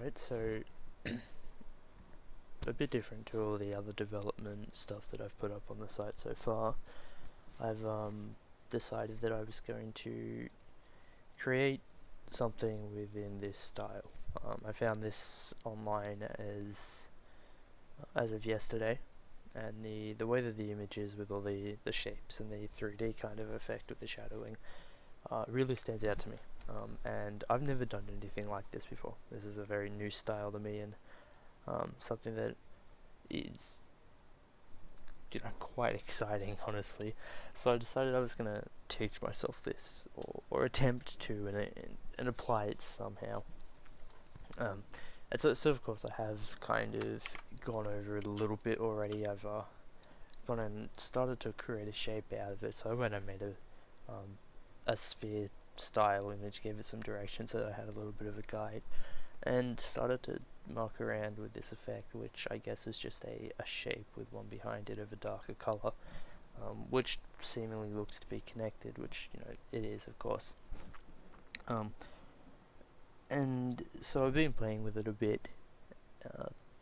Alright, so a bit different to all the other development stuff that I've put up on the site so far. I've decided that I was going to create something within this style. I found this online as of yesterday, and the way that the image is with all the shapes and the 3D kind of effect with the shadowing really stands out to me. And I've never done anything like this before. This is a very new style to me, and something that is quite exciting, honestly. So I decided I was going to teach myself this, or attempt to, and apply it somehow. And so of course I have kind of gone over it a little bit already. I've gone and started to create a shape out of it. So I went and made a sphere style image, gave it some direction so that I had a little bit of a guide, and started to muck around with this effect, which I guess is just a shape with one behind it of a darker color, which seemingly looks to be connected, which it is, of course. And so I've been playing with it a bit,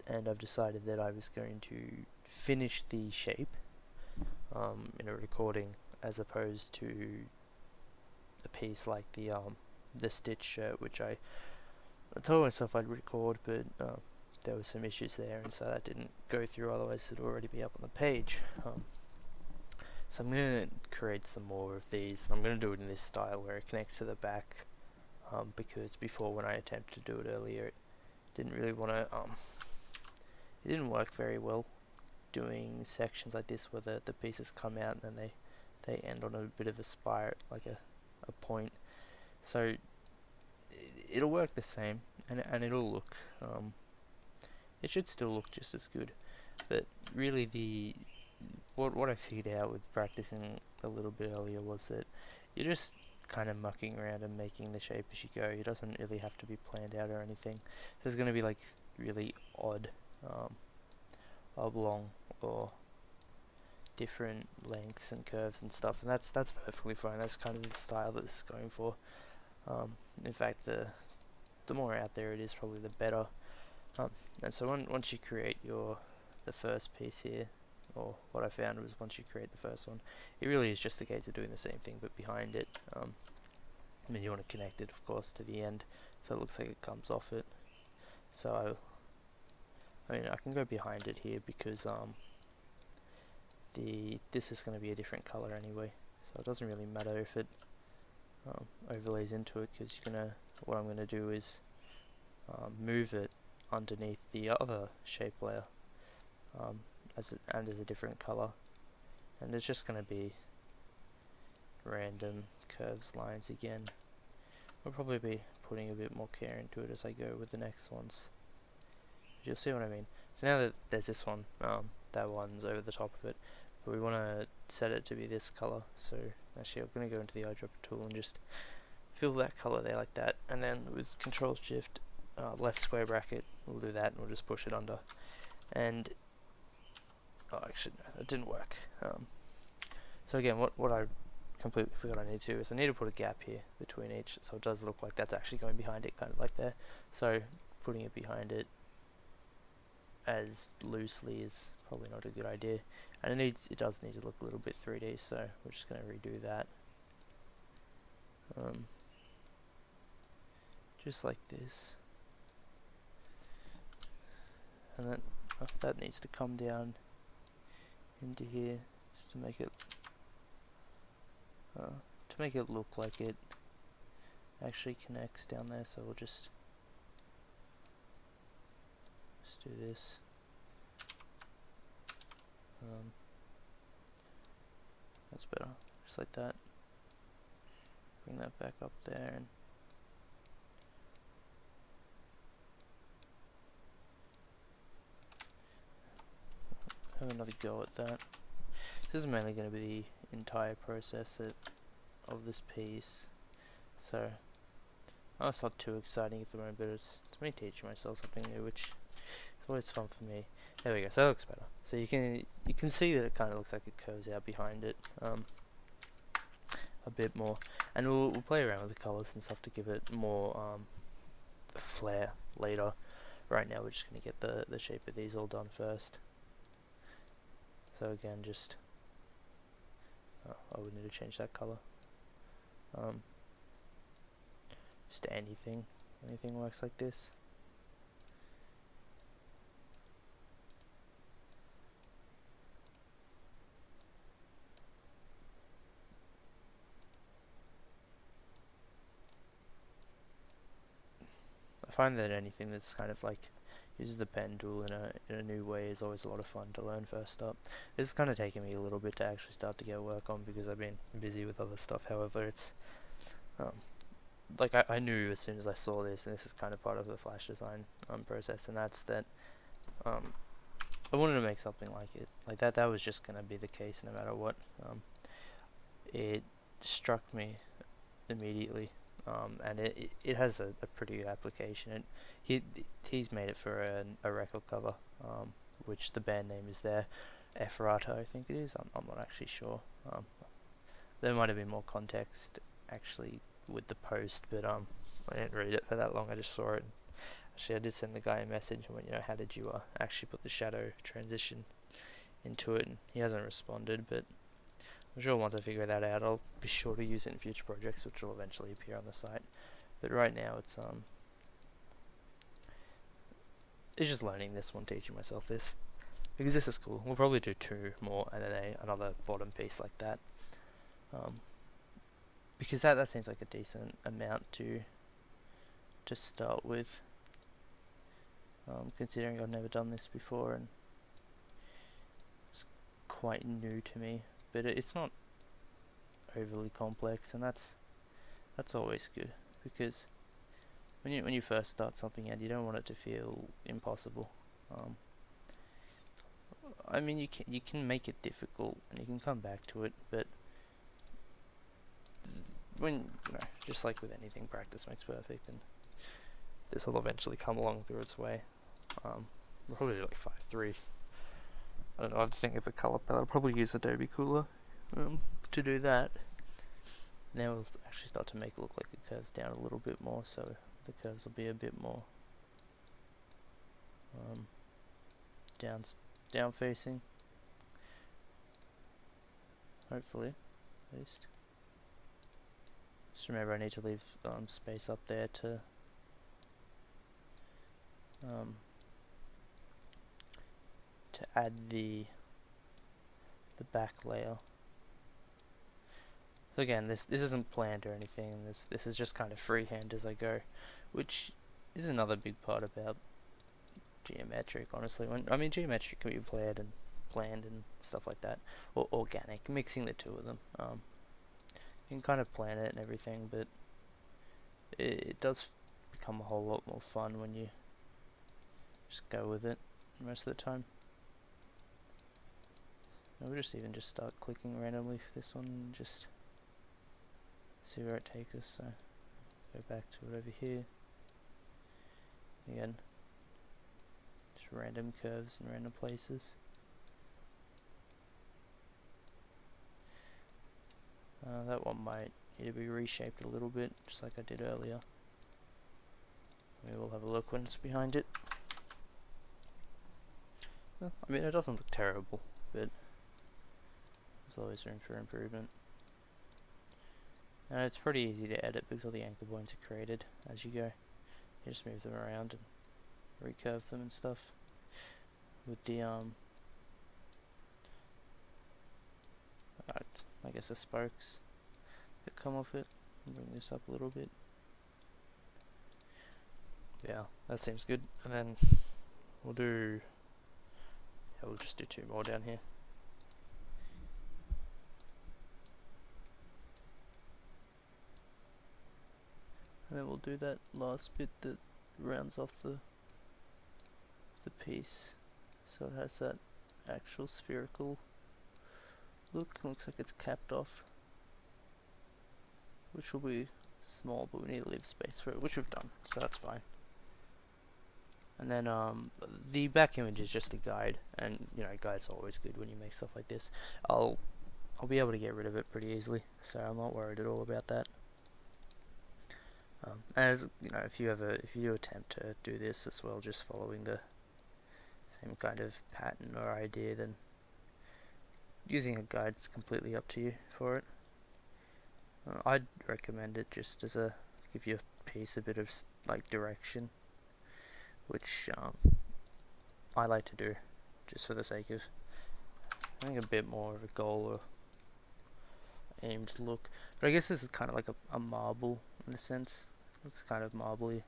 and I've decided that I was going to finish the shape in a recording, as opposed to a piece like the Stitch shirt, which I told myself I'd record, but there were some issues there, and so that didn't go through, otherwise it'd already be up on the page. So I'm going to create some more of these, and I'm going to do it in this style where it connects to the back, because before, when I attempted to do it earlier, it didn't really want to, it didn't work very well doing sections like this where the pieces come out and then they end on a bit of a spiral, like a point. So it'll work the same, and it'll look, it should still look just as good, but really what I figured out with practicing a little bit earlier was that you're just kind of mucking around and making the shape as you go. It doesn't really have to be planned out or anything. So there's going to be like really odd oblong or different lengths and curves and stuff, and that's perfectly fine. That's kind of the style that this is going for. In fact, the more out there it is, probably the better. And so once you create the first piece here, or what I found was once you create the first one, it really is just a case of doing the same thing but behind it. I mean, you want to connect it, of course, to the end, so it looks like it comes off it. So I mean, I can go behind it here because this is going to be a different color anyway, so it doesn't really matter if it overlays into it, because what I'm going to do is move it underneath the other shape layer, as a different color, and there's just going to be random curves, lines again. I'll probably be putting a bit more care into it as I go with the next ones. You'll see what I mean. So now that there's this one, that one's over the top of it, but we want to set it to be this color. So actually I'm going to go into the eyedropper tool and just fill that color there like that, and then with Control Shift left square bracket, we'll do that, and we'll just push it under. And actually no, that didn't work. So again, what I completely forgot I need to do is I need to put a gap here between each, so it does look like that's actually going behind it, kind of like there. So putting it behind it as loosely is probably not a good idea, and it does need to look a little bit 3D, so we're just going to redo that, just like this, and then that needs to come down into here just to make it look like it actually connects down there. So we'll just do this. That's better, just like that. Bring that back up there, and have another go at that. This is mainly going to be the entire process of this piece, so it's not too exciting at the moment, but it's me teaching myself something new, which is always fun for me. There we go, so that looks better. So you can see that it kind of looks like it curves out behind it a bit more, and we'll play around with the colors and stuff to give it more flair later. right now we're just going to get the shape of these all done first. So again, just I would need to change that color. Just anything works like this. I find that anything that's kind of like uses the pen tool in a new way is always a lot of fun to learn first up. It's kind of taken me a little bit to actually start to get work on because I've been busy with other stuff. However, it's like I knew as soon as I saw this, and this is kind of part of the Flash design process, and that's that I wanted to make something like it. Like that was just going to be the case no matter what. It struck me immediately, and it has a pretty good application. He's made it for a record cover, which the band name is there, Efrata, I think it is. I'm not actually sure. There might have been more context actually with the post, but I didn't read it for that long. I just saw it. Actually, I did send the guy a message and went, how did you actually put the shadow transition into it? And he hasn't responded, but I'm sure once I figure that out, I'll be sure to use it in future projects, which will eventually appear on the site. But right now, it's just learning this one, teaching myself this, because this is cool. We'll probably do 2 more and then another bottom piece like that, because that seems like a decent amount to start with, considering I've never done this before and it's quite new to me. But it's not overly complex, and that's always good, because when you first start something out, you don't want it to feel impossible. I mean, you can make it difficult and you can come back to it, but when just like with anything, practice makes perfect, and this will eventually come along through its way. We'll probably do like 5.3. I don't know, I have to think of a color palette. I'll probably use Adobe Cooler to do that. Now we'll actually start to make it look like it curves down a little bit more, so the curves will be a bit more down facing, hopefully, at least. Just remember, I need to leave space up there to add the back layer. So again, this isn't planned or anything. This is just kind of freehand as I go, which is another big part about geometric. Honestly, I mean geometric can be planned and stuff like that, or organic, mixing the two of them. You can kind of plan it and everything, but it does become a whole lot more fun when you just go with it most of the time. We'll just start clicking randomly for this one and just see where it takes us. So go back to it over here. Again, just random curves in random places. That one might need to be reshaped a little bit, just like I did earlier. Maybe we'll have a look when it's behind it. Well, I mean, it doesn't look terrible, but there's always room for improvement. And it's pretty easy to edit because all the anchor points are created as you go. You just move them around and recurve them and stuff. With the I guess the spokes that come off it. Bring this up a little bit. Yeah, that seems good. And then we'll just do 2 more down here. And then we'll do that last bit that rounds off the piece, so it has that actual spherical look. Looks like it's capped off, which will be small, but we need to leave space for it, which we've done, so that's fine. And then the back image is just a guide, and guides are always good when you make stuff like this. I'll be able to get rid of it pretty easily, so I'm not worried at all about that. As you know, if you attempt to do this as well, just following the same kind of pattern or idea, then using a guide's completely up to you for it. I'd recommend it just as a give your piece a bit of like direction, which I like to do just for the sake of having a bit more of a goal or aimed look. But I guess this is kind of like a marble in a sense. It looks kind of marbly.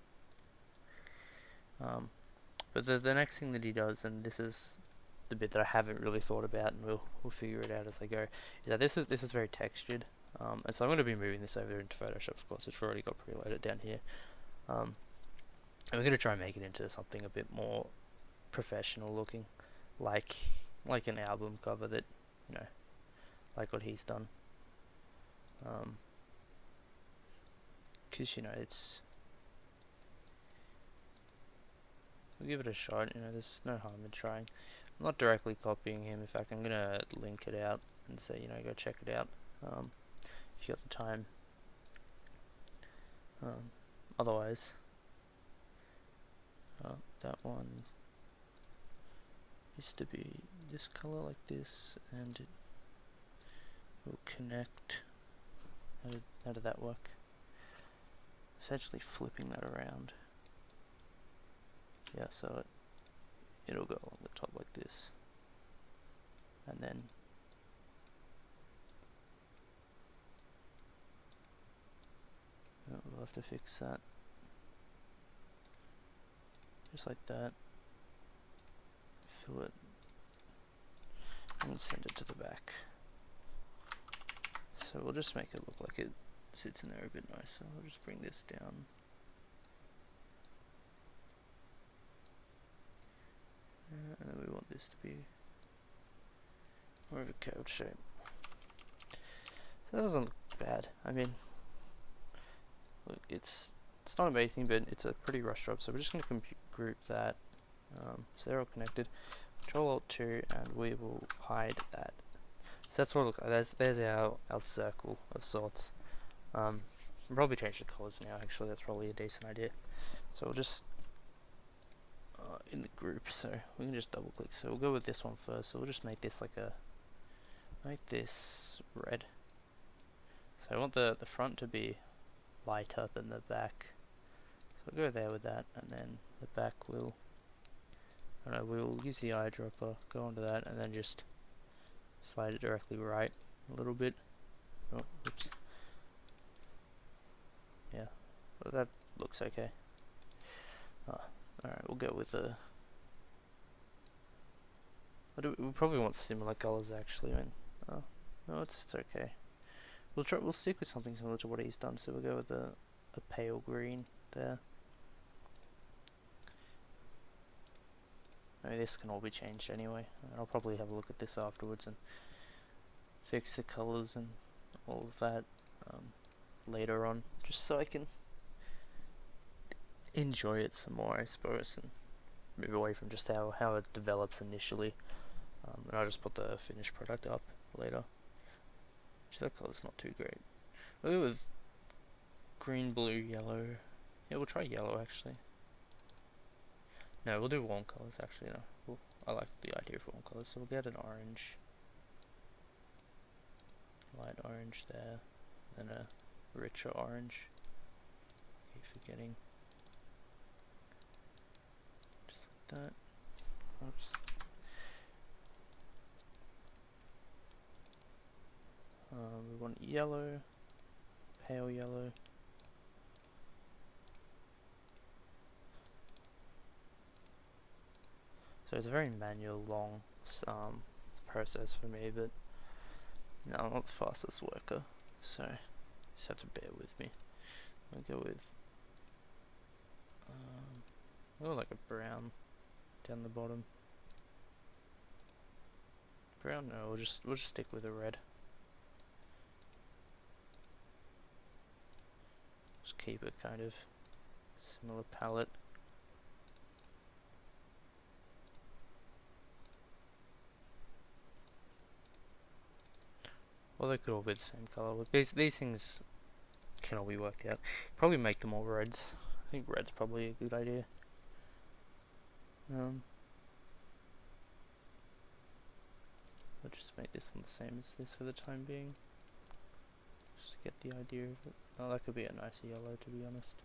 But the next thing that he does, and this is the bit that I haven't really thought about, and we'll figure it out as I go, is that this is very textured. And so I'm going to be moving this over into Photoshop, of course, which I've already got preloaded down here. And we're going to try and make it into something a bit more professional looking, like an album cover that, you know, like what he's done. Because, you know, we'll give it a shot, you know, there's no harm in trying. I'm not directly copying him, in fact I'm going to link it out and say, you know, go check it out if you got the time. Otherwise, that one used to be this color like this, and it will connect. How did that work? Essentially flipping that around. Yeah, so it'll go along the top like this, and then we'll have to fix that, just like that. Fill it and send it to the back. So we'll just make it look like it sits in there a bit nicer. I'll just bring this down. And then we want this to be more of a curved shape. So that doesn't look bad. I mean, look, it's not amazing, but it's a pretty rough job. So we're just going to group that. So they're all connected. Control-Alt-2, and we will hide that. So that's what it looks like. There's our circle of sorts. I'll probably change the colors now. Actually, that's probably a decent idea. So we'll just in the group, so we can just double click. So we'll go with this one first. So we'll just make this make this red. So I want the front to be lighter than the back. So we'll go there with that, and then the back we'll use the eyedropper, go onto that, and then just slide it directly right a little bit. Oh, oops. Yeah, well, that looks okay. Alright, we'll go with the... we probably want similar colors actually. No, it's okay. We'll stick with something similar to what he's done. So we'll go with a pale green there. Maybe this can all be changed anyway. I'll probably have a look at this afterwards and fix the colors and all of that later on, just so I can enjoy it some more, I suppose, and move away from just how it develops initially. And I'll just put the finished product up later. Actually, that color's not too great. We'll go with green, blue, yellow. Yeah, we'll try yellow actually. No, we'll do warm colors actually. No, I like the idea of warm colors, so we'll get an orange, light orange there, then a richer orange. Keep forgetting. Just like that. Oops. We want yellow, pale yellow. So it's a very manual, long process for me, but no, I'm not the fastest worker, so you just have to bear with me. I'll go with like a brown down the bottom. Brown? No, we'll just stick with a red. Just keep it kind of similar palette. Well, they could all be the same color. Look, these things can all be worked out. Probably make them all reds. I think red's probably a good idea. I'll just make this one the same as this for the time being, just to get the idea of it. Oh, that could be a nicer yellow, to be honest.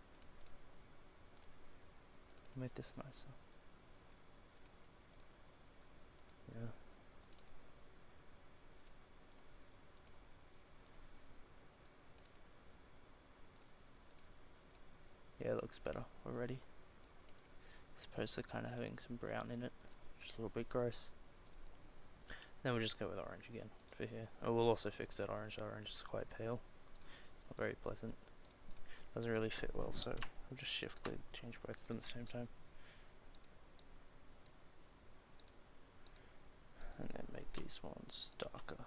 Make this nicer. Yeah. Yeah, it looks better already. As opposed to kind of having some brown in it. Just a little bit gross. Then we'll just go with orange again for here. Oh, we'll also fix that orange. That orange is quite pale. It's not very pleasant. Doesn't really fit well, so I'll just shift click, change both of them at the same time. And then make these ones darker.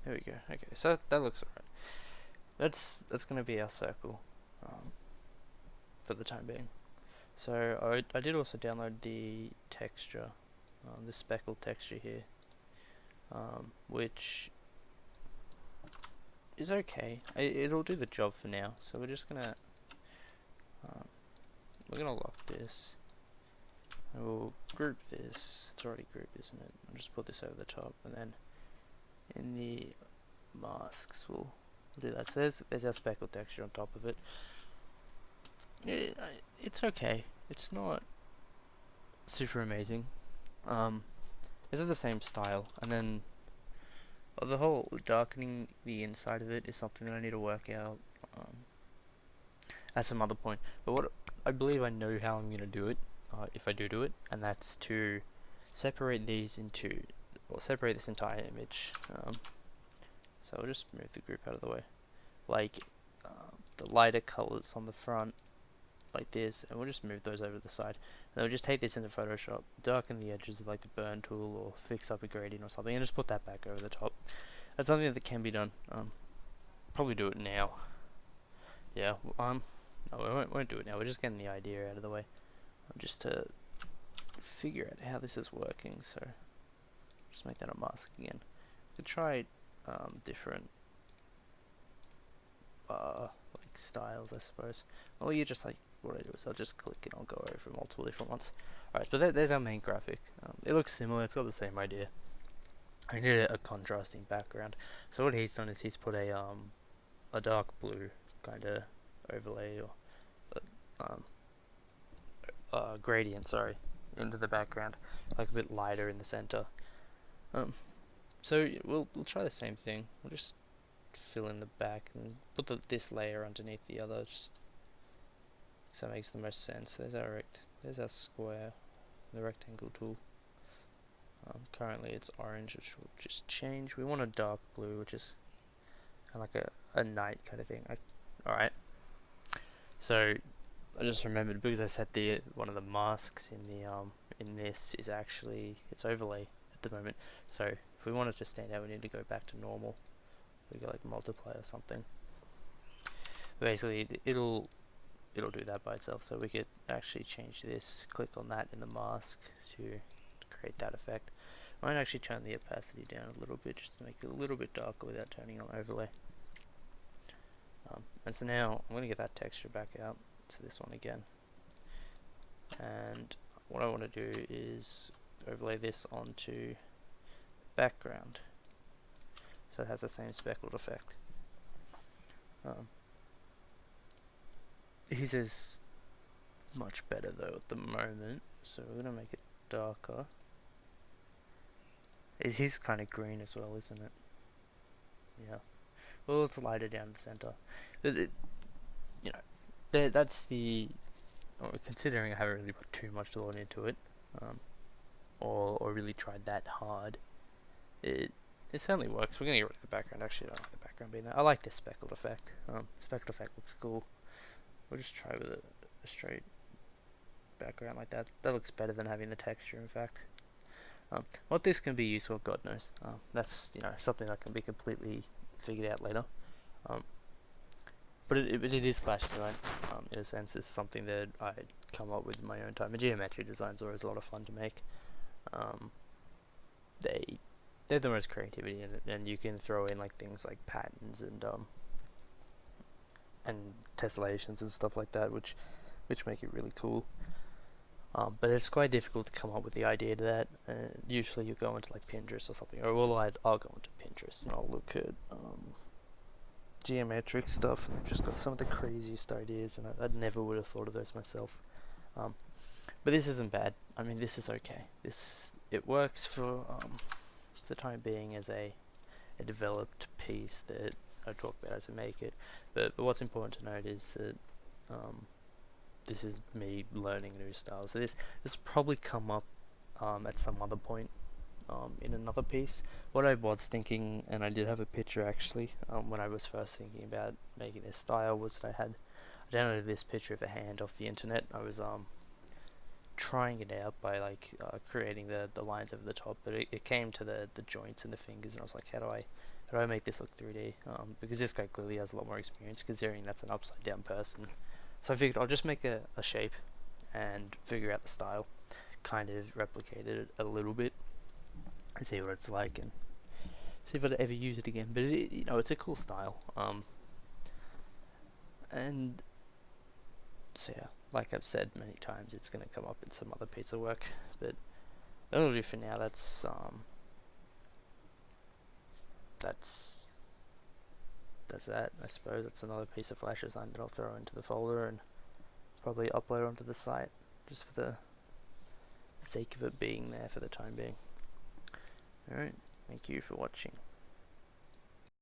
There we go. Okay, so that looks alright. That's gonna be our circle for the time being. So I did also download the texture, the speckled texture here, which is okay. It'll do the job for now. So we're just gonna lock this, and we'll group this. It's already grouped, isn't it? I'll just put this over the top, and then in the masks we'll do that. So there's our speckled texture on top of it. It's okay. It's not super amazing. It's of the same style, and then the whole darkening the inside of it is something that I need to work out at some other point. But what I believe I know how I'm gonna do it, if I do it, and that's to separate these into, or separate this entire image. So I'll just move the group out of the way, like the lighter colors on the front, like this, and we'll just move those over to the side. And we'll just take this into Photoshop, darken the edges with like the burn tool, or fix up a gradient or something, and just put that back over the top. That's something that can be done. Probably do it now. Yeah. No, we won't do it now. We're just getting the idea out of the way, just to figure out how this is working. So just make that a mask again. We could try different like styles, I suppose. Or you just like, what I do is I'll just click and I'll go over multiple different ones. Alright, but there's our main graphic. It looks similar, it's got the same idea. I need a contrasting background. So what he's done is he's put a dark blue kind of overlay, or gradient, sorry, into the background, like a bit lighter in the center. So we'll try the same thing. We'll just fill in the back and put this layer underneath the other, just so that makes the most sense. There's our square, the rectangle tool. Currently it's orange, which will just change. We want a dark blue, which is kind of like a night kind of thing. Alright, so I just remembered, because I set one of the masks in this is actually its overlay at the moment. So if we want it to stand out, we need to go back to normal. We go like multiply or something. Basically, it'll do that by itself. So we could actually change this. Click on that in the mask to create that effect. I might actually turn the opacity down a little bit, just to make it a little bit darker without turning on overlay. And so now I'm going to get that texture back out to this one again. And what I want to do is overlay this onto background, so it has the same speckled effect. His is much better though at the moment, so we're going to make it darker. His kind of green as well, isn't it? Yeah. Well, it's lighter down the center. But you know, that's the. Considering I haven't really put too much thought into it, or really tried that hard, it certainly works. We're gonna get rid of the background. Actually, I don't like the background being there. I like this speckled effect. Speckled effect looks cool. We'll just try with a straight background like that. That looks better than having the texture, in fact. What this can be used for, God knows. That's something that can be completely figured out later. But it is Flash design. In a sense, it's something that I come up with in my own time. And geometry designs are always a lot of fun to make. They they're the most creativity in it, and you can throw in like things like patterns and tessellations and stuff like that, which make it really cool. But it's quite difficult to come up with the idea to that. Usually you go into like Pinterest or something, or well, I'll go into Pinterest and I'll look at geometric stuff, and I've just got some of the craziest ideas, and I never would have thought of those myself. But this isn't bad. I mean, this is okay. It works for the time being as a developed piece that I talk about as I make it. But what's important to note is that this is me learning a new style. So this probably come up at some other point in another piece. What I was thinking, and I did have a picture actually, when I was first thinking about making this style, was that I downloaded this picture of a hand off the internet. I was trying it out by like creating the lines over the top, but it came to the joints and the fingers, and I was like, how do I make this look 3D? Because this guy clearly has a lot more experience, considering that's an upside down person. So I figured I'll just make a shape and figure out the style, kind of replicate it a little bit, and see what it's like, and see if I'd ever use it again. But it's a cool style. And so yeah, like I've said many times, it's going to come up in some other piece of work, but that'll do for now. That's that. I suppose that's another piece of Flash design that I'll throw into the folder and probably upload onto the site, just for the sake of it being there for the time being. Alright, thank you for watching.